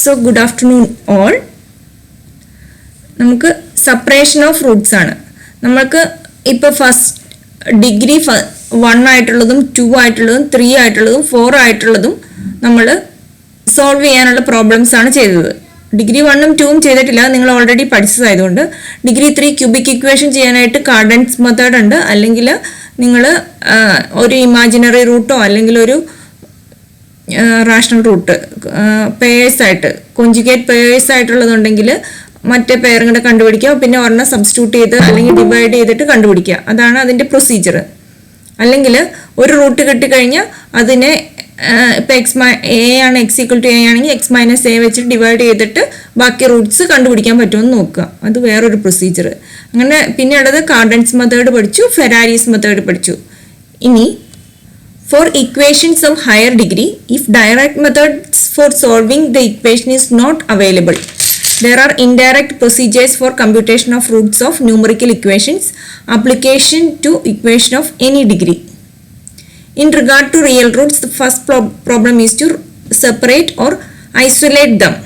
So good afternoon all. നമുക്ക് separation of Roots ആണ്. നമുക്ക് ഇപ്പോൾ ഫസ്റ്റ് ഡിഗ്രി 1 ആയിട്ടുള്ളതും 2 ആയിട്ടുള്ളതും 3 ആയിട്ടുള്ളതും 4 ആയിട്ടുള്ളതും നമ്മൾ സോൾവ് ചെയ്യാനുള്ള പ്രോബ്ലംസ് ആണ് ചെയ്തത്. ഡിഗ്രി 1ഉം 2ഉം ചെയ്തിട്ടില്ല, നിങ്ങൾ ഓൾറെഡി പഠിച്ചതായതുകൊണ്ട്. ഡിഗ്രി 3 ക്യൂബിക് ഇക്വേഷൻ ചെയ്യാനായിട്ട് കാർഡൻസ് മെത്തേഡ് ഉണ്ട്, അല്ലെങ്കിൽ നിങ്ങൾ ഒരു ഇമാജിനറി റൂട്ടോ അല്ലെങ്കിൽ ഒരു റാഷണൽ റൂട്ട് പേയേഴ്സായിട്ട് കോഞ്ചുഗേറ്റ് പേയേഴ്സായിട്ടുള്ളതുണ്ടെങ്കിൽ മറ്റേ പെയറും കൂടെ കണ്ടുപിടിക്കുക, പിന്നെ ഒരെണ്ണം സബ്സ്റ്റിറ്റ്യൂട്ട് ചെയ്ത് അല്ലെങ്കിൽ ഡിവൈഡ് ചെയ്തിട്ട് കണ്ടുപിടിക്കുക. അതാണ് അതിൻ്റെ പ്രൊസീജിയർ. അല്ലെങ്കിൽ ഒരു റൂട്ട് കിട്ടിക്കഴിഞ്ഞാൽ അതിനെ ഇപ്പോൾ എ ആണ് എക്സ് ഈക്വൽ ടു എ ആണെങ്കിൽ എക്സ് മൈനസ് എ വെച്ചിട്ട് ഡിവൈഡ് ചെയ്തിട്ട് ബാക്കി റൂട്ട്സ് കണ്ടുപിടിക്കാൻ പറ്റുമെന്ന് നോക്കുക. അത് വേറൊരു പ്രൊസീജിയർ. അങ്ങനെ പിന്നെ ഉള്ളത് കാർഡൻസ് മെത്തേഡ് പഠിച്ചു, ഫെരാരീസ് മെത്തേഡ് പഠിച്ചു. ഇനി for equations of higher degree, if direct methods for solving the equation is not available, there are indirect procedures for computation of roots of numerical equations, application to equation of any degree. In regard to real roots, the first problem is to separate or isolate them.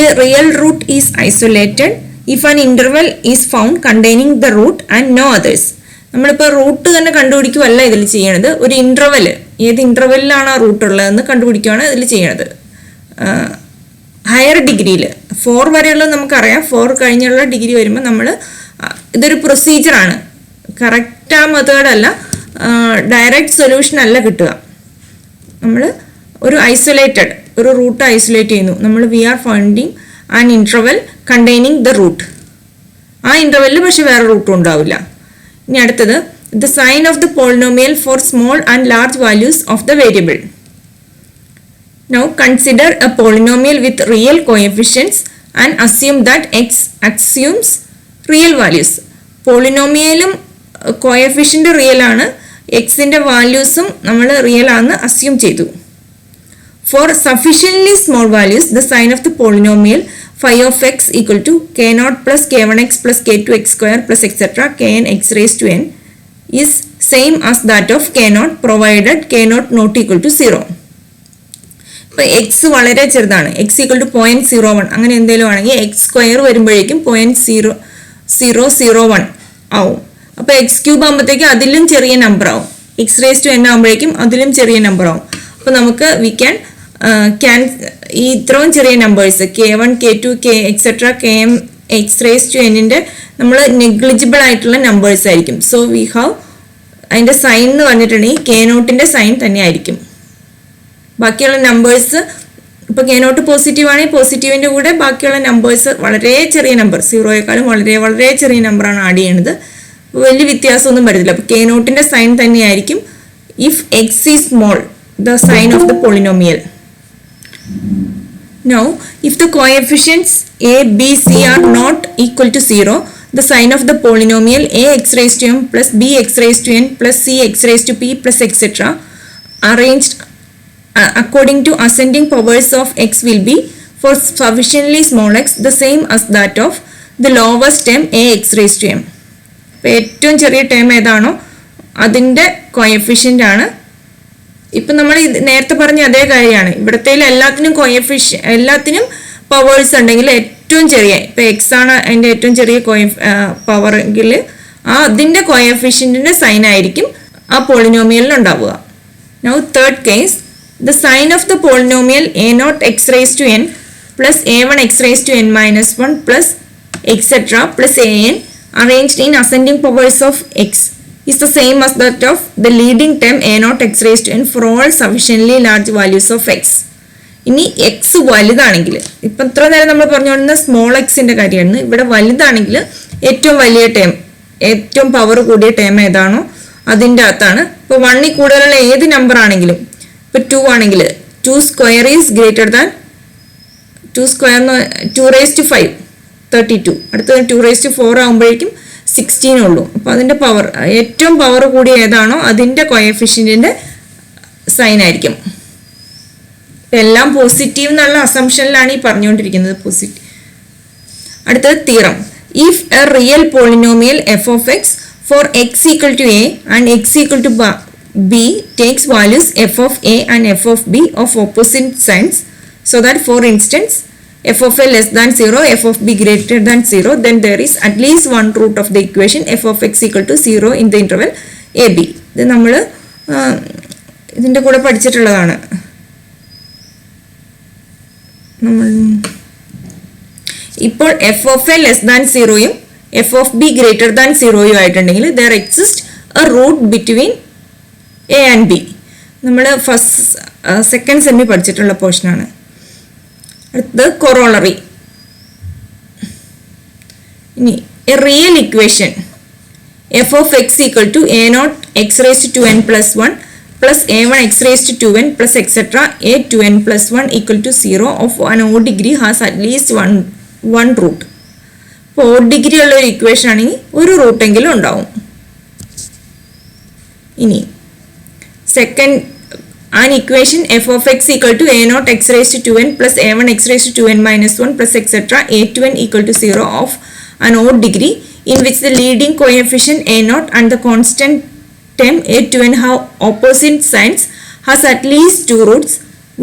A real root is isolated if an interval is found containing the root and no others. നമ്മളിപ്പോൾ root തന്നെ കണ്ടുപിടിക്കുകയല്ല ഇതിൽ ചെയ്യണത്, ഒരു interval, ഏത് ഇൻ്റർവെല്ലിലാണ് ആ root ഉള്ളതെന്ന് കണ്ടുപിടിക്കുകയാണ് ഇതിൽ ചെയ്യണത്. ഹയർ ഡിഗ്രിയിൽ 4 വരെയുള്ളത് നമുക്കറിയാം. 4 കഴിഞ്ഞുള്ള ഡിഗ്രി വരുമ്പോൾ നമ്മൾ ഇതൊരു പ്രൊസീജിയറാണ്. കറക്റ്റ് ആ മെത്തേഡല്ല, ഡയറക്റ്റ് സൊല്യൂഷൻ അല്ല കിട്ടുക. നമ്മൾ ഒരു ഐസൊലേറ്റഡ് ഒരു റൂട്ട് ഐസൊലേറ്റ് ചെയ്യുന്നു. നമ്മൾ we are finding an interval containing the root. ആ ഇൻ്റർവെല്ലിൽ പക്ഷെ വേറെ റൂട്ടും ഉണ്ടാവില്ല. ഇനി അടുത്തത് the sign of the polynomial for small and large values of the variable. Now consider a polynomial with real coefficients and assume that x assumes real values. പോളിനോമിയലും coefficient real ആണ്, എക്സിൻ്റെ വാല്യൂസും നമ്മൾ റിയൽ ആണെന്ന് അസ്യൂം ചെയ്തു. For sufficiently small values, the sign of the polynomial phi of x equal to k0 plus k1x plus k2x square plus etc. kn x raised to n is same as that of k0 provided k0 not equal to 0. ഇപ്പോൾ X വളരെ ചെറുതാണ്, X equal to 0.01 അങ്ങനെ എന്തെങ്കിലും ആണെങ്കിൽ X square വരുമ്പോഴേക്കും 0.0001 ആവും. അപ്പോൾ X cube ആകുമ്പോഴത്തേക്കും അതിലും ചെറിയ നമ്പർ ആവും, എക്സ് റേസ് ടു എൻ ആകുമ്പോഴേക്കും അതിലും ചെറിയ നമ്പർ ആവും. അപ്പോൾ നമുക്ക് വി ക്യാൻ ഈ ഇത്രയും ചെറിയ numbers k1 k2 k etcetera km X raise to എന്നിൻ്റെ നമ്മൾ നെഗ്ലിജിബിൾ ആയിട്ടുള്ള നമ്പേഴ്സ് ആയിരിക്കും. സോ വി ഹാവ് അതിൻ്റെ സൈൻ എന്ന് പറഞ്ഞിട്ടുണ്ടെങ്കിൽ k0ൻ്റെ സൈൻ തന്നെ ആയിരിക്കും. ബാക്കിയുള്ള നമ്പേഴ്സ് ഇപ്പോൾ k0 പോസിറ്റീവ് ആണെങ്കിൽ പോസിറ്റീവിൻ്റെ കൂടെ ബാക്കിയുള്ള നമ്പേഴ്സ് വളരെ ചെറിയ നമ്പർ, 0യേക്കാളും വളരെ വളരെ ചെറിയ നമ്പറാണ് ആഡ് ചെയ്യണത്. വലിയ വ്യത്യാസമൊന്നും വരത്തില്ല. അപ്പോൾ k0ൻ്റെ സൈൻ തന്നെയായിരിക്കും if X is small, the sign of the polynomial. Now, if the coefficients a, b, c are not equal to 0, the sign of the polynomial a x raised to m plus b x raised to n plus c x raised to p plus etc. arranged according to ascending powers of x will be for sufficiently small x the same as that of the lowest term a x raised to m. ഇപ്പോൾ ഏറ്റവും ചെറിയ term ഏതാണോ അതിൻ്റെ coefficient ആണ്. ഇപ്പം നമ്മൾ നേരത്തെ പറഞ്ഞ അതേ കാര്യമാണ്. ഇവിടത്തെ എല്ലാത്തിനും എല്ലാത്തിനും പവേഴ്സ് ഉണ്ടെങ്കിൽ ഏറ്റവും ചെറിയ, ഇപ്പോൾ എക്സ് ആണ് അതിൻ്റെ ഏറ്റവും ചെറിയ പവർ എങ്കിൽ അതിൻ്റെ കോയഫിഷ്യൻറ്റിൻ്റെ സൈൻ ആയിരിക്കും ആ പോളിനോമിയലിൽ ഉണ്ടാവുക. Now third case, the sign of the polynomial a0 x raised to n plus a1 x raised to n minus 1 plus etc. plus an arranged in ascending powers of x is the same as that of the leading term a0 x raised to n for all sufficiently large values of x. ഇനി X വലുതാണെങ്കിൽ, ഇപ്പം ഇത്ര നേരം നമ്മൾ പറഞ്ഞുകൊണ്ടിരുന്ന small എക്സിൻ്റെ കാര്യമാണ്. ഇവിടെ വലുതാണെങ്കിൽ ഏറ്റവും വലിയ ടേം, ഏറ്റവും പവർ കൂടിയ ടേം ഏതാണോ അതിൻ്റെ അകത്താണ്. ഇപ്പോൾ 1ൽ കൂടുതലുള്ള ഏത് നമ്പർ ആണെങ്കിലും, ഇപ്പോൾ 2 ആണെങ്കിൽ 2 square is greater than 2 square 2 raised to 5 32, അടുത്തത് 2 raised to 4 ആകുമ്പോഴേക്കും 16 ഉള്ളൂ. അപ്പോൾ അതിൻ്റെ പവർ, ഏറ്റവും പവർ കൂടിയ ഏതാണോ അതിൻ്റെ കോയഫിഷ്യൻറ്റിൻ്റെ സൈൻ ആയിരിക്കും. എല്ലാം പോസിറ്റീവ് എന്നുള്ള അസംഷനിലാണ് ഈ പറഞ്ഞുകൊണ്ടിരിക്കുന്നത്, പോസിറ്റീവ്. അടുത്തത് theorem. If a real polynomial f of x for x equal to a and x equal to b takes values f of a and f of b of opposite signs, So that for instance f of a less than 0, f of b greater than 0, then there is at least one root of the equation f of x equal to 0 in the interval a b. ഇത് നമ്മൾ ഇതിൻ്റെ കൂടെ പഠിച്ചിട്ടുള്ളതാണ്. നമ്മൾ ഇപ്പോൾ F of A less than 0യും F of B greater than 0യും ആയിട്ടുണ്ടെങ്കിൽ there exist a root between A and B. നമ്മൾ സെക്കൻഡ് സെമ്മി പഠിച്ചിട്ടുള്ള പോർഷനാണ്. അടുത്തത് കൊറോളറി. ഇനി a real equation F of X equal to A naught X raise to N plus 1 plus a1 x raised to 2n plus etc. a 2n plus 1 equal to 0 of an odd degree has at least one root. ഇപ്പോൾ odd degree ഉള്ള ഒരു equation ആണെങ്കിൽ ഒരു root എങ്കിലും ഉണ്ടാവും. ഇനി second an equation f of x equal to a naught x raised to 2n plus a1 x raised to 2n minus 1 plus etc. a 2n equal to 0 of an odd degree in which the leading coefficient a naught and the constant term a 2n have opposite signs has at least two roots,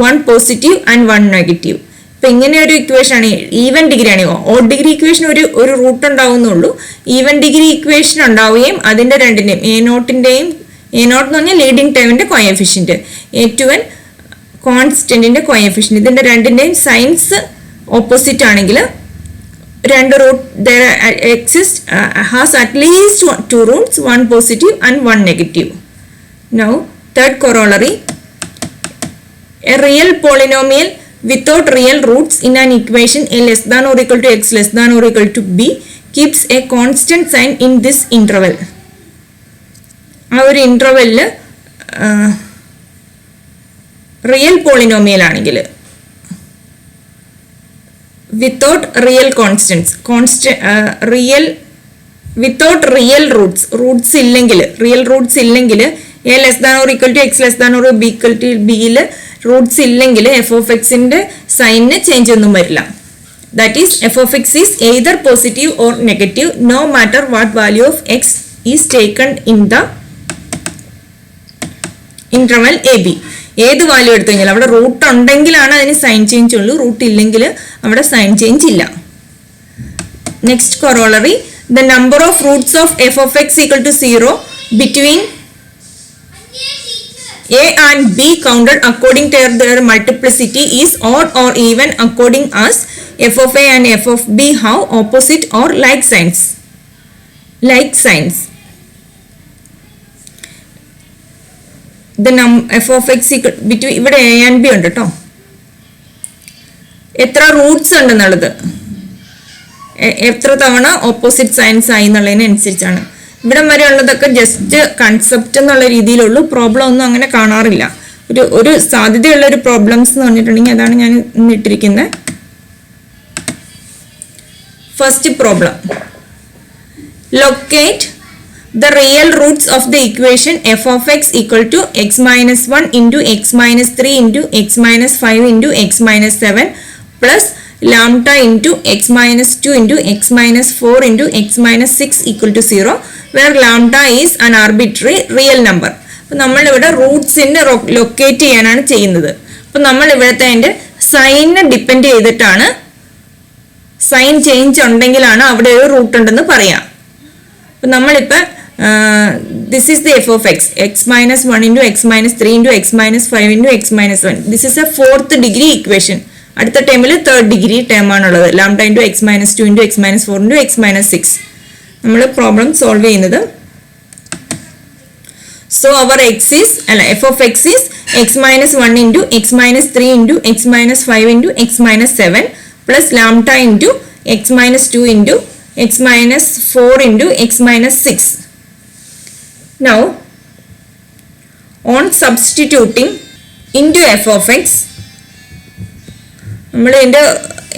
one positive and one negative. ഇപ്പം ഇങ്ങനെ ഒരു equation ആണ് even degree ആണ്. Odd degree equation ഒരു root ഉണ്ടാവുന്നുള്ളൂ. Even degree equation ഉണ്ടാവുകയും അതിൻ്റെ രണ്ടിൻ്റെയും എ നോട്ടിൻ്റെയും എ നോട്ട് എന്ന് പറഞ്ഞാൽ ലീഡിങ് ടേമിൻ്റെ കോയഫിഷ്യൻറ്റ്, എ 2n കോൺസ്റ്റൻറ്റിൻ്റെ കോയഫിഷ്യൻറ്റ്, ഇതിൻ്റെ രണ്ടിൻ്റെയും സൈൻസ് ഓപ്പോസിറ്റ് ആണെങ്കിൽ രണ്ട് root there exist has at least two roots, one positive and one negative. Now third corollary, a real polynomial without real roots in an equation a less than or equal to x less than or equal to b keeps a constant sign in this interval. ആ ഒരു ഇൻ്റർവെല്ലിൽ real polynomial ആണെങ്കിൽ without real constants, without real roots ഇല്ലെങ്കിൽ, real roots ഇല്ലെങ്കിൽ a less than or equal to x less than or b equal to ബിയിൽ roots ഇല്ലെങ്കിൽ f of എക്സിൻ്റെ സൈനിന് ചേഞ്ച് ഒന്നും വരില്ല. That is f of x is either positive or negative no matter what value of x is taken in the interval a b. ഏത് value എടുത്തു കഴിഞ്ഞാൽ അവിടെ റൂട്ട് ഉണ്ടെങ്കിലാണ് അതിന് സൈൻ ചേഞ്ച് ഉള്ളൂ, റൂട്ട് ഇല്ലെങ്കിൽ അവിടെ സൈൻ ചേഞ്ച് ഇല്ല. Next corollary, the number of roots of F of X equal to 0 between A and b counted according to their multiplicity is odd or even according as f of a and f of b have opposite or like signs. F of X between ഇവിടെ A and B ഉണ്ട് കേട്ടോ. എത്ര Roots ഉണ്ടെന്നുള്ളത് എത്ര തവണ opposite signs ആയി എന്നുള്ളതിനനുസരിച്ചാണ്. ഇവിടം വരെ ഉള്ളതൊക്കെ ജസ്റ്റ് കൺസെപ്റ്റ് എന്നുള്ള രീതിയിലുള്ളൂ, പ്രോബ്ലം ഒന്നും അങ്ങനെ കാണാറില്ല. ഒരു സാധ്യതയുള്ള ഒരു പ്രോബ്ലംസ് എന്ന് പറഞ്ഞിട്ടുണ്ടെങ്കിൽ അതാണ് ഞാൻ ഇന്നിട്ടിരിക്കുന്നത്. First problem, locate the real roots of the equation f of x equal to x minus 1 into x minus 3 into x minus 5 into x minus 7 plus lambda into x minus 2 into x minus 4 into x minus 6 equal to 0 where lambda is an arbitrary real number. അപ്പോൾ നമ്മളിവിടെ റൂട്ട്സിൻ്റെ locate ചെയ്യാനാണ് ചെയ്യുന്നത്. അപ്പോൾ നമ്മൾ ഇവിടുത്തെ അതിൻ്റെ സൈനിനെ depend ചെയ്തിട്ടാണ്, sign change ഉണ്ടെങ്കിലാണ് അവിടെ ഒരു റൂട്ട് ഉണ്ടെന്ന് പറയാം. അപ്പോൾ നമ്മളിപ്പോൾ this is the f of x, x minus 1 into x minus 3 into x minus 5 into x minus 1. This is a fourth degree equation. അടുത്ത ടേമിൽ തേർഡ് ഡിഗ്രി ടേം ആണുള്ളത്, lambda into x minus 2 into x minus 4 into x minus 6. നമ്മൾ problem solve ചെയ്യുന്നത്, so our x is f of x is x minus 1 into x minus 3 into x minus 5 into x minus 7 plus lambda into x minus 2 into x minus 4 into x minus 6. Now, on substituting into f of x, നമ്മൾ ഇതിൻ്റെ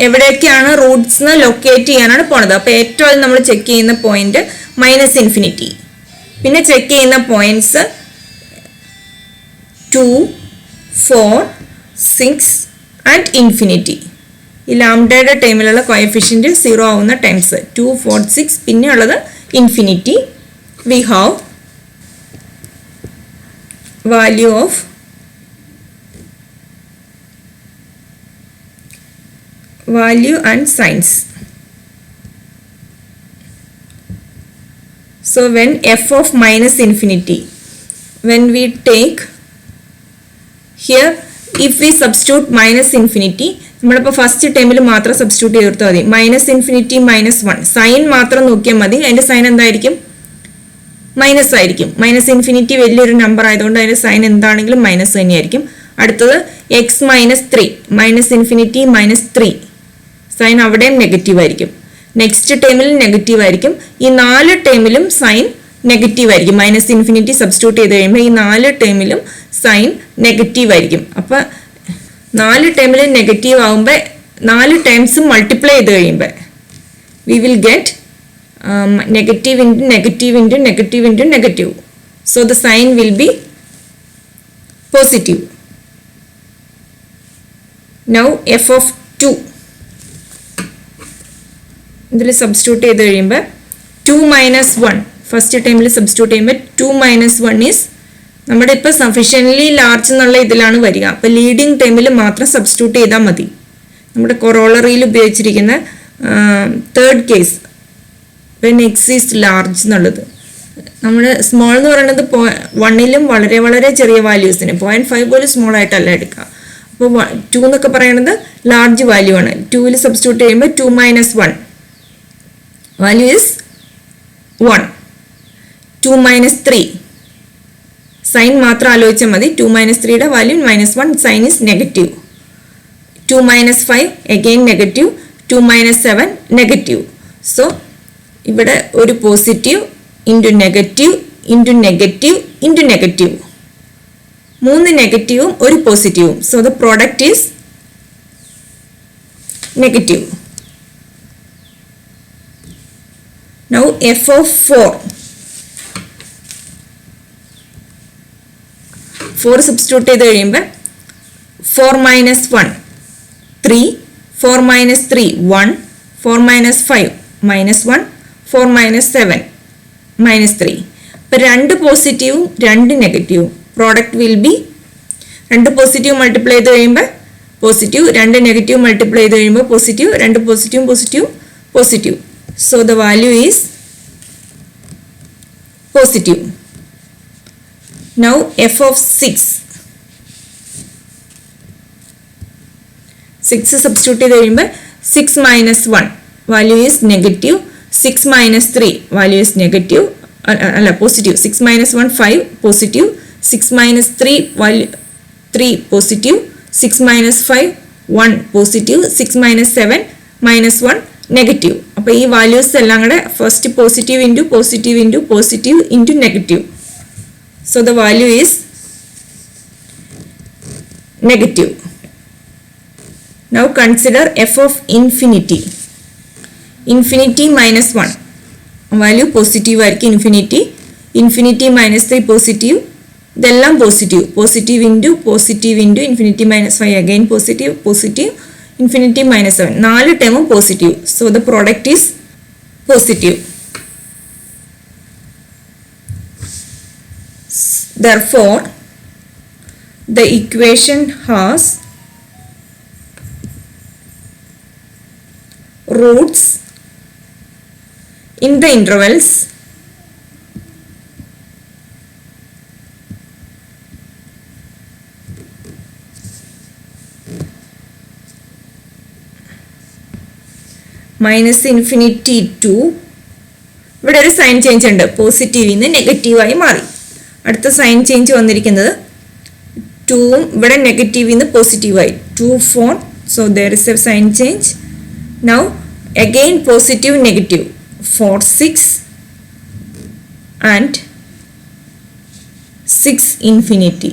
എവിടെയൊക്കെയാണ് Roots locate ചെയ്യാനാണ് പോണത്. അപ്പോൾ ഏറ്റവും നമ്മൾ check ചെയ്യുന്ന point minus infinity, പിന്നെ ചെക്ക് ചെയ്യുന്ന പോയിന്റ്സ് 2, 4, 6 ആൻഡ് ഇൻഫിനിറ്റി. ഈ ലാംഡയുടെ ടൈമിലുള്ള കോയഫിഷ്യൻറ്റ് 0 ആവുന്ന ടൈംസ് 2, 4, 6, പിന്നെ ഉള്ളത് infinity. We have value of value and signs. So when f of minus infinity, when we take here, if we substitute minus infinity, നമ്മളിപ്പോൾ first ടൈമിൽ മാത്രം സബ്സ്റ്റിറ്റ്യൂട്ട് ചെയ്തെടുത്താൽ മതി. മൈനസ് ഇൻഫിനിറ്റി -1 സൈൻ മാത്രം നോക്കിയാൽ മതി. അതിൻ്റെ സൈൻ എന്തായിരിക്കും? മൈനസ് ആയിരിക്കും. മൈനസ് ഇൻഫിനിറ്റി വലിയൊരു നമ്പർ ആയതുകൊണ്ട് അതിൻ്റെ സൈൻ എന്താണെങ്കിലും മൈനസ് തന്നെയായിരിക്കും. അടുത്തത് എക്സ് -3 മൈനസ് ഇൻഫിനിറ്റി -3 സൈൻ അവിടെയും നെഗറ്റീവ് ആയിരിക്കും. നെക്സ്റ്റ് ടൈമിൽ നെഗറ്റീവ് ആയിരിക്കും. ഈ 4 ടൈമിലും സൈൻ നെഗറ്റീവ് ആയിരിക്കും. മൈനസ് ഇൻഫിനിറ്റി സബ്സ്റ്റിറ്റ്യൂട്ട് ചെയ്ത് കഴിയുമ്പോൾ ഈ 4 ടൈമിലും സൈൻ നെഗറ്റീവ് ആയിരിക്കും. അപ്പോൾ 4 ടൈമിൽ നെഗറ്റീവ് ആകുമ്പോൾ 4 ടൈംസ് മൾട്ടിപ്ലൈ ചെയ്ത് കഴിയുമ്പോൾ we will get negative into negative into negative into negative. So the sign will be positive. Now f of 2. ഇതിൽ സബ്സ്റ്റിറ്റ്യൂട്ട് ചെയ്ത് കഴിയുമ്പോൾ 2 - 1 ഫസ്റ്റ് ടൈമിൽ സബ്സ്റ്റിറ്റ്യൂട്ട് ചെയ്യുമ്പോൾ 2 - 1 ഈസ് നമ്മുടെ ഇപ്പോൾ സഫീഷ്യൻ്റ്ലി ലാർജ് എന്നുള്ള ഇതിലാണ് വരിക. അപ്പോൾ ലീഡിങ് ടൈമിൽ മാത്രം സബ്സ്റ്റിറ്റ്യൂട്ട് ചെയ്താൽ മതി. നമ്മുടെ കൊറോളറിയിൽ ഉപയോഗിച്ചിരിക്കുന്ന third case when x is large എന്നുള്ളത്. നമ്മൾ സ്മോൾ എന്ന് പറയുന്നത് 1ലും വളരെ വളരെ ചെറിയ വാല്യൂസിന് 0.5 പോലും സ്മോൾ ആയിട്ടല്ല എടുക്കുക. അപ്പോൾ 2 എന്നൊക്കെ പറയുന്നത് ലാർജ് വാല്യൂ ആണ്. 2ൽ സബ്സ്റ്റിറ്റ്യൂട്ട് ചെയ്യുമ്പോൾ 2 - 1 വാല്യൂ ഈസ് 1. 2 - 3 സൈൻ മാത്രം ആലോചിച്ചാൽ മതി. 2 - 3യുടെ value -1 sign is negative. 2 - 5 again negative. 2 - 7 negative. So ഇവിടെ ഒരു positive into negative into negative into negative 3 നെഗറ്റീവും ഒരു പോസിറ്റീവും. So the product is negative. Now F of 4 substitute ചെയ്ത് കഴിയുമ്പോൾ 4 - 1 3 4 - 3 1 4 - 5 -1 4 - 7 -3. അപ്പോൾ 2 പോസിറ്റീവും 2 നെഗറ്റീവും product will be 2 positive multiply ചെയ്ത് കഴിയുമ്പോൾ പോസിറ്റീവ്, 2 നെഗറ്റീവ് മൾട്ടിപ്ലൈ ചെയ്ത് കഴിയുമ്പോൾ പോസിറ്റീവ്, 2 പോസിറ്റീവും positive positive. So the value is positive. Now F of 6 substitute ചെയ്ത് കഴിയുമ്പോൾ 6 - 1 value is negative. 6 - 3 value is negative. Positive. 6 - 1 5 positive. 6 - 3 value 3 positive. 6 - 5 1 positive. 6 - 7 -1 negative. അപ്പോൾ ഈ values എല്ലാം കൂടെ first positive into positive into positive into negative. So the value is negative. Now consider F of infinity. Infinity -1 value positive ആയിരിക്കും. Infinity -3 positive. ഇതെല്ലാം positive. Positive into infinity -5 again positive positive infinity -7 4 ടേമും positive. So the product is positive. Therefore the equation has roots in the intervals -∞ to ഇവിടെ ഒരു sign change ഉണ്ട്. പോസിറ്റീവിൽ നിന്ന് നെഗറ്റീവായി മാറി. അടുത്ത സൈൻ ചേഞ്ച് വന്നിരിക്കുന്നത് 2ഉം ഇവിടെ നെഗറ്റീവിൽ നിന്ന് പോസിറ്റീവായി 2 4. So there is a sign change. Now again positive negative 4 6 and 6 infinity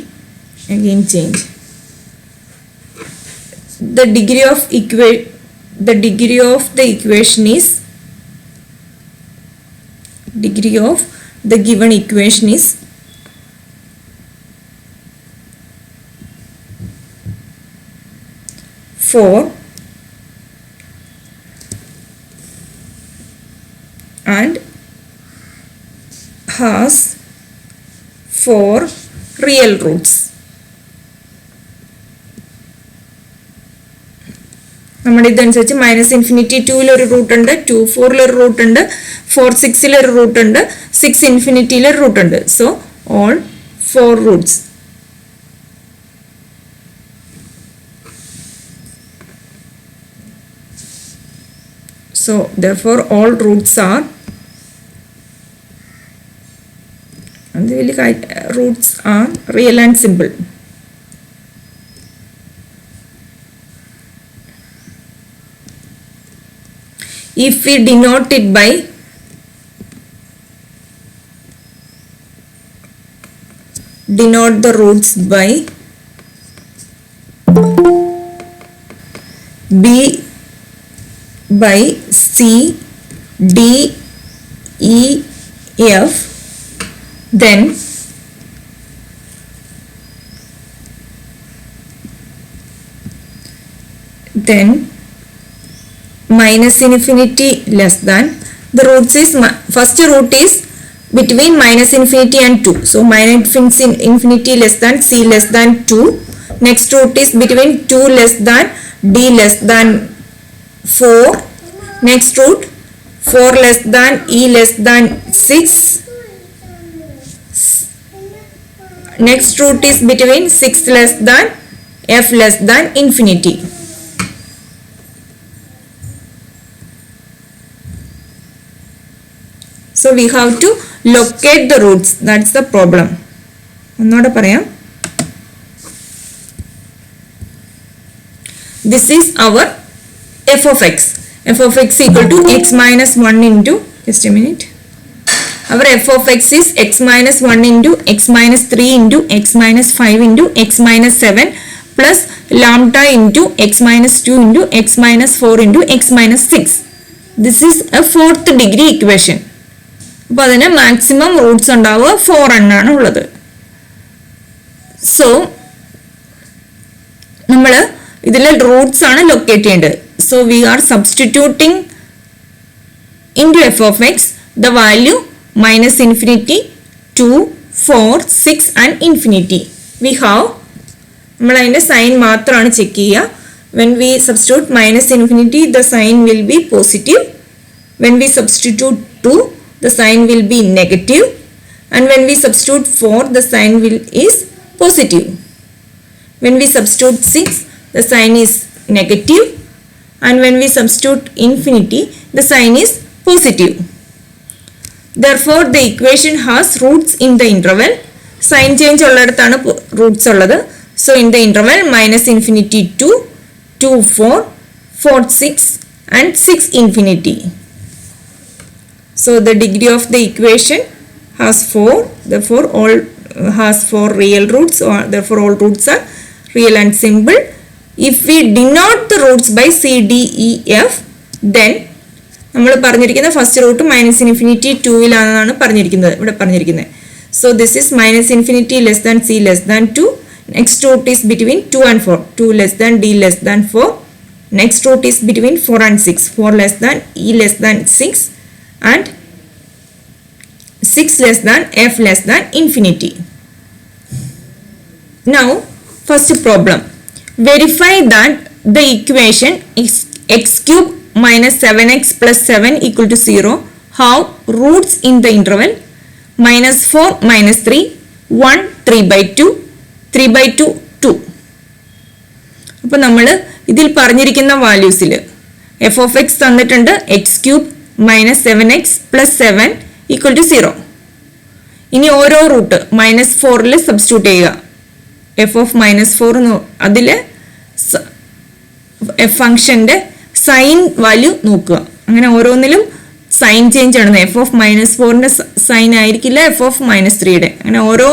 again change. The degree of the equation is degree of the given equation is 4 and has 4 real roots. നമ്മുടെ ഇതനുസരിച്ച് -∞ 2-ൽ ഒരു root ഉണ്ട്, 2-4-ൽ ഒരു root ഉണ്ട്, 4-6-ൽ ഒരു root ഉണ്ട്, 6-∞-ൽ ഒരു root ഉണ്ട്. So all 4 Roots. So therefore all roots are real and simple. If we denote it by the roots by B by C, D, E, F, then -∞ less than the roots is first root is between -∞ and 2. So -∞ less than C less than 2. Next root is between 2 less than D less than 4. Next root 4 less than E less than 6. Next root is between 6 less than F less than infinity. So we have to locate the roots. That's the problem. ഒന്നുകൂടെ പറയാം. This is our f of x. F of x equal to x minus 1 into, just a minute. Our f of x is x minus 1 into x minus 3 into x minus 5 into x minus 7 plus lambda into x minus 2 into x minus 4 into x minus 6. This is a 4th degree equation. അപ്പോൾ അതിന് maximum Roots ഉണ്ടാവുക 4 എണ്ണാണ് ഉള്ളത്. So നമ്മൾ ഇതിൽ Roots ആണ് locate ചെയ്യേണ്ടത്. So we are substituting into f of x the value -∞, 2, 4, 6 and infinity. We have, നമ്മൾ അതിൻ്റെ സൈൻ മാത്രമാണ് ചെക്ക് ചെയ്യുക. When we substitute -∞, the sign will be positive. When we substitute 2, the sign will be negative. And when we substitute 4, the sign is positive. When we substitute 6, the sign is negative. And when we substitute infinity, the sign is positive. Therefore, the equation has roots in the interval. Sign change ഉള്ളിടത്താണ് roots ഉള്ളത്. So, in the interval -∞ to 2, 4, 4, 6 and 6 infinity. So, the degree of the equation has 4. Therefore, all has 4 real roots. Or therefore, all roots are real and simple. If we denote the roots by C, D, E, F, then നമ്മൾ പറഞ്ഞിരിക്കുന്ന first root -∞ 2-ലാണെന്നാണ് പറഞ്ഞിരിക്കുന്നത്, ഇവിടെ പറഞ്ഞിരിക്കുന്നത്. So this is -∞ less than C less than 2. Next root is between 2 and 4. 2 less than D less than 4. Next root is between 4 and 6. 4 less than E less than 6 and 6 less than F less than infinity. Now, first problem. Verify that the equation is x cube minus 7x plus 7 equal to 0 have roots in the interval -4, -3, 1, 3/2, 3/2, 2. അപ്പോൾ നമ്മൾ ഇതിൽ പറഞ്ഞിരിക്കുന്ന വാല്യൂസിൽ F of X തന്നിട്ടുണ്ട് x cube minus 7x plus 7 equal to 0. ഇനി ഓരോ root -4-ൽ substitute ചെയ്യുക. F of -4 അതിൽ ഫംഗ്ഷൻ്റെ സൈൻ വാല്യൂ നോക്കുക. അങ്ങനെ ഓരോന്നിലും സൈൻ ചേഞ്ച് ആണ്. എഫ് ഓഫ് -4ന്റെ സൈൻ ആയിരിക്കില്ല എഫ് ഓഫ് -3യുടെ. അങ്ങനെ ഓരോ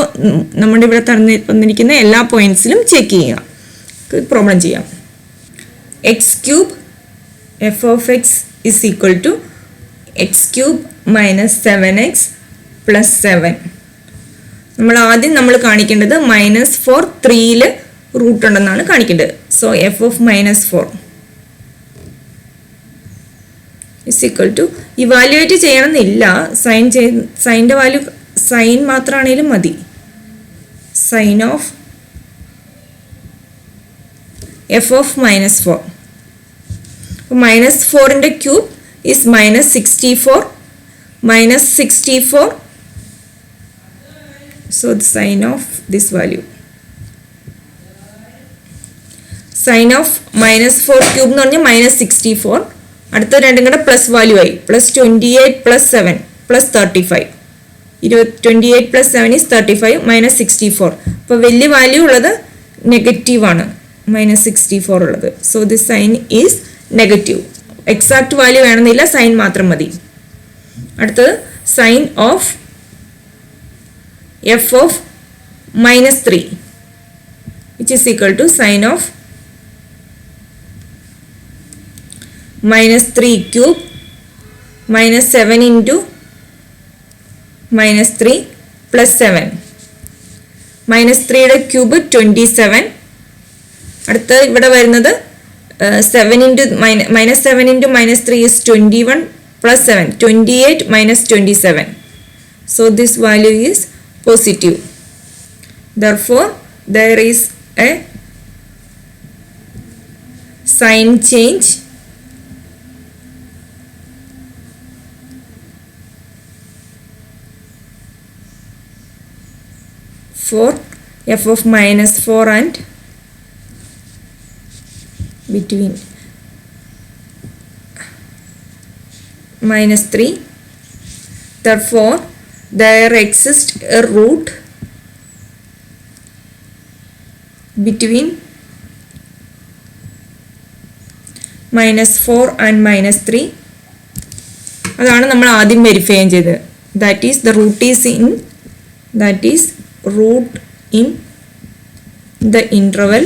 നമ്മുടെ ഇവിടെ തന്നിരിക്കുന്ന എല്ലാ പോയിന്റ്സിലും ചെക്ക് ചെയ്യുക. പ്രോബ്ലം ചെയ്യാം. X cube f of x is equal to x cube minus 7x plus 7. നമ്മൾ കാണിക്കേണ്ടത് -4 3-ൽ റൂട്ട് ഉണ്ടെന്നാണ് കാണിക്കേണ്ടത്. So f of -4 is equal to, evaluate ചെയ്യണമെന്നില്ല, സൈൻ്റെ വാല്യൂ സൈൻ മാത്രമാണെങ്കിലും മതി. Sign of F of -4 minus 4 into cube is minus 64. Minus 64. So the sign of this value. Sign of minus 4 cube എന്ന് പറഞ്ഞാൽ minus 64. അടുത്ത രണ്ടും കൂടെ പ്ലസ് വാല്യൂ ആയി. Plus 28 plus 7 plus 35. 28 plus 7 is 35 minus 64. അപ്പോൾ വലിയ വാല്യൂ ഉള്ളത് നെഗറ്റീവ് ആണ്. മൈനസ് 64 ഉള്ളത്. So this sign is negative. Exact value വേണമെന്നില്ല, സൈൻ മാത്രം മതി. അടുത്തത് sign of f of minus 3 which is equal to sin of minus 3 cube minus 7 into minus 3 plus 7. Minus 3 യുടെ ക്യൂബ് 27. അടുത്ത ഇവിടെ വരുന്നത് 7 into minus 7 into minus 3 is 21 plus 7. 28 minus 27. So this value is positive. Therefore, there is a sign change for f of minus 4 and between minus 3. Therefore, there exists a root between minus 4 and minus 3. അതാണ് നമ്മൾ ആദ്യം verify ചെയ്തത്. That is the root is in the interval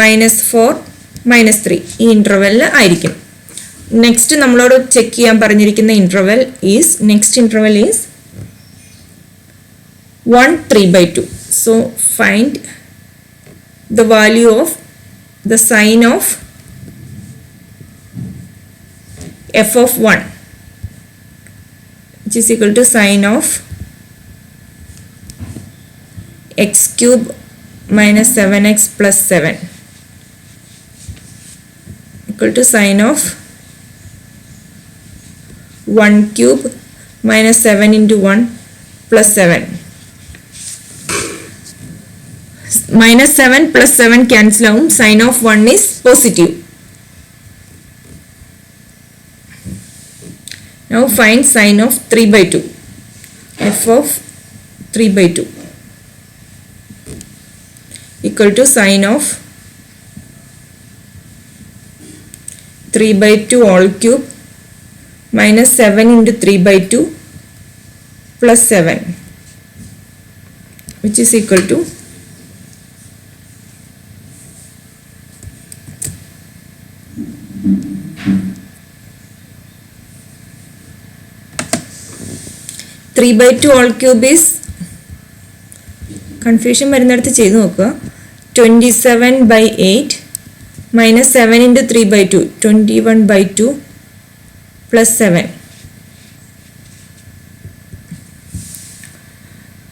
minus 4 minus 3. ഈ ഇന്റർവെല്ലിൽ ആയിരിക്കും. Next നമ്മളോട് check ചെയ്യാൻ പറഞ്ഞിരിക്കുന്ന interval is 1 3/2. So find the value of the sign of f of 1 which is equal to sin of x cube minus 7x plus 7 equal to sin of 1 cube minus 7 into 1 plus 7. Minus 7 plus 7 cancel out. Sign of 1 is positive. Now find sign of 3/2. f of 3/2 equal to sin of 3/2 all cube minus 7 into 3/2 plus 7 which is equal to 3/2 all cube is confusion വരുന്നിടത്ത് ചെയ്തു നോക്കുക. 27/8 minus 7 into 3/2 21/2 plus 7.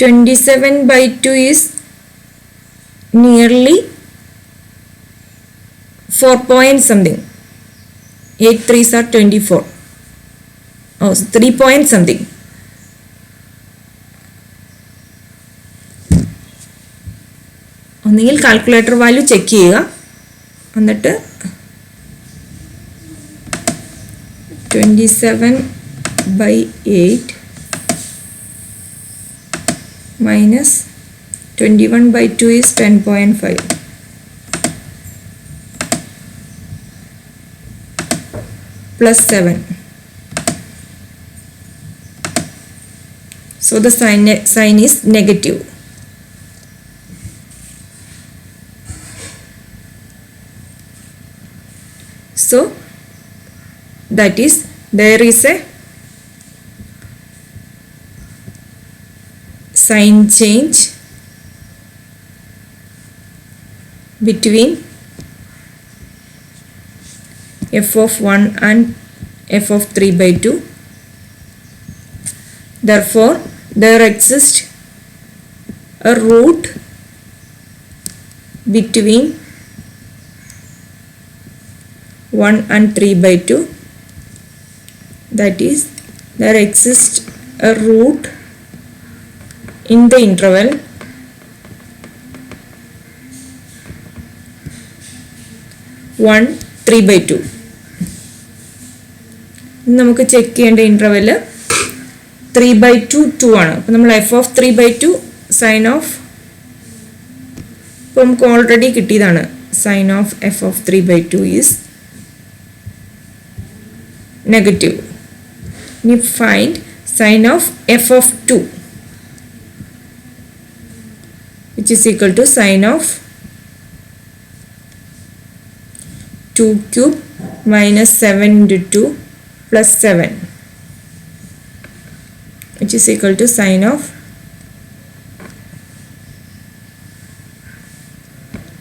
27/2 is nearly 4 point something. 8 3s are 24. Oh, 3 point something. ഒന്നുകിൽ calculator value check ചെയ്യുക, എന്നിട്ട് 27/8 minus 21/2 is 10.5 plus 7. So the sign is negative. So that is there is a sign change between f of 1 and f of 3/2. Therefore, there exists a root between 1 and 3/2, that is there exists a root in the interval 1 3/2. നമുക്ക് check ചെയ്യേണ്ട interval 3/2 2 ആണ്. അപ്പോൾ നമ്മൾ f of 3/2 sign of, ഇപ്പോൾ നമുക്ക് already കിട്ടിയതാണ്, sign of f of 3/2 is negative. ഇനി find sign of f of 2 which is equal to sine of 2 cube minus 7 into 2 plus 7, which is equal to sine of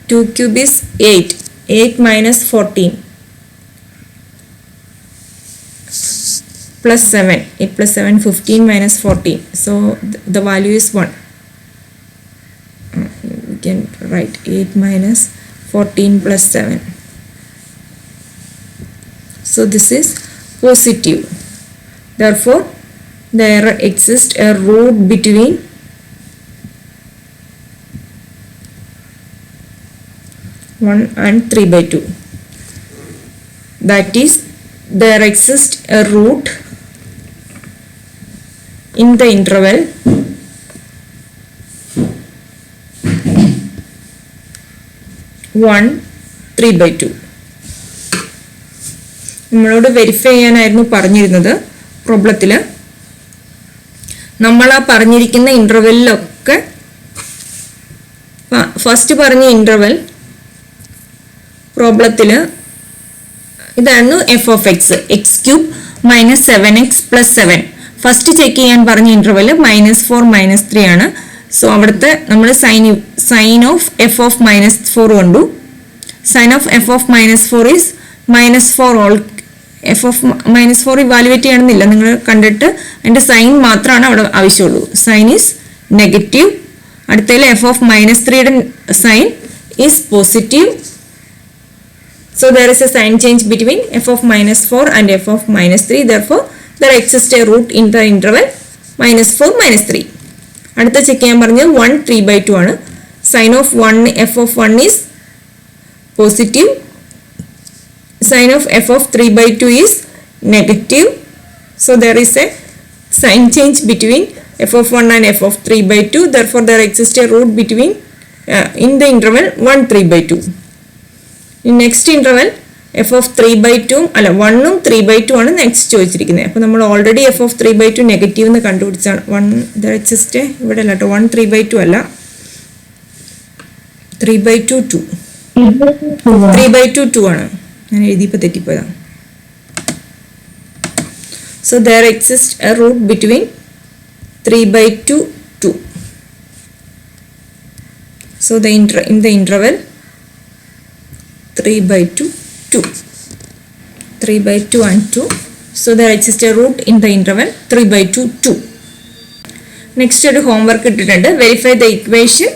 2 cube is 8 minus 14 plus 7, 8 plus 7 15 minus 14, so the value is 1. We can write 8 minus 14 plus 7, so this is positive. Therefore there exists a root between 1 and 3/2, that is there exists a root in the interval 1 3/2. നമ്മളോട് verify ചെയ്യാനായിരുന്നു പറഞ്ഞിരുന്നത് പ്രോബ്ലത്തിൽ. നമ്മൾ ആ പറഞ്ഞിരിക്കുന്ന ഇൻ്റർവെല്ലിലൊക്കെ first പറഞ്ഞ interval പ്രോബ്ലത്തിൽ ഇതായിരുന്നു F of X, X cube minus 7x plus 7. First check ചെയ്യാൻ പറഞ്ഞ ഇൻ്റർവെൽ -4 -3 ആണ്. സോ അവിടുത്തെ നമ്മൾ സൈൻ ഓഫ് എഫ് ഓഫ് -4 കണ്ടു. Sign of F of -4 is -4 all. F of -4 evaluate ചെയ്യണമെന്നില്ല, നിങ്ങൾ കണ്ടിട്ട് അതിൻ്റെ സൈൻ മാത്രമാണ് അവിടെ ആവശ്യമുള്ളൂ. Sign is negative. അടുത്തതിൽ എഫ് ഓഫ് -3യുടെ sign is positive. So there is a sign change between f of -4 and f of -3. Therefore there exists a root in the interval -4 -3. അടുത്ത ചെക്ക് ചെയ്യാൻ പറഞ്ഞത് 1 3/2 ആണ്. Sign of 1 f of 1 is positive. Sign of f of 3/2 is negative. So there is a sign change between f of 1 and f of 3/2. Therefore there exists a root between in the interval 1 3/2. Next interval F of 3/2 അല്ല 1ഉം 3/2 ആണ് next ചോദിച്ചിരിക്കുന്നത്. അപ്പോൾ നമ്മൾ already F of 3/2 negative എന്ന് കണ്ടുപിടിച്ചാണ്. 1 just ഇവിടെ അല്ല കേട്ടോ, 1 3/2 അല്ല, 3/2 2 3/2 2 ആണ്. ഞാൻ എഴുതിയപ്പോൾ തെറ്റിപ്പോയതാണ്. So there exist a root between 3/2 2. So in the interval 3/2 2 3/2 and 2. So there exists a root in the interval 3/2 2. Next ഒരു ഹോംവർക്ക് ഇട്ടിട്ടുണ്ട്. Verify the equation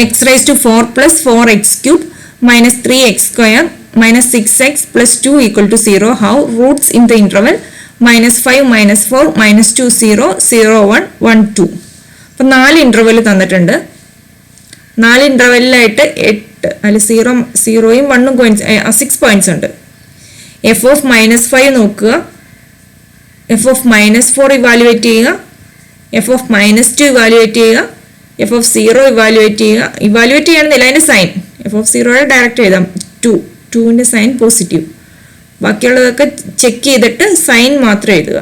x raised to 4 plus 4x cube minus 3x square minus 6x plus 2 equal to 0. How roots in the interval -5 -4 -2 0 0 1 1 2. അപ്പോൾ 4 interval തന്നിട്ടുണ്ട്. 4 ഇൻ്റർവെല്ലിലായിട്ട് 8 അല്ല 0യും 1ഉം coins 6 points ഉണ്ട്. F of -5 നോക്കുക, എഫ് ഓഫ് -4 ഇവാലുവേറ്റ് ചെയ്യുക, എഫ് ഓഫ് -2 ഇവാലുവേറ്റ് ചെയ്യുക, എഫ് ഓഫ് 0 ഇവാലുവേറ്റ് ചെയ്യുക. ഇവാലുവേറ്റ് ചെയ്യണമെന്നില്ല, അതിൻ്റെ സൈൻ എഫ് ഓഫ് 0യുടെ ഡയറക്റ്റ് എഴുതാം. 2ൻ്റെ സൈൻ പോസിറ്റീവ്. ബാക്കിയുള്ളതൊക്കെ ചെക്ക് ചെയ്തിട്ട് സൈൻ മാത്രം എഴുതുക.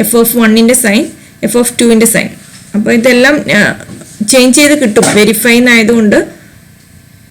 എഫ് ഓഫ് 1ൻ്റെ സൈൻ, എഫ് ഓഫ് 2ൻ്റെ സൈൻ. അപ്പോൾ ഇതെല്ലാം ചേഞ്ച് ചെയ്ത് കിട്ടും വെരിഫൈ എന്നായതുകൊണ്ട്.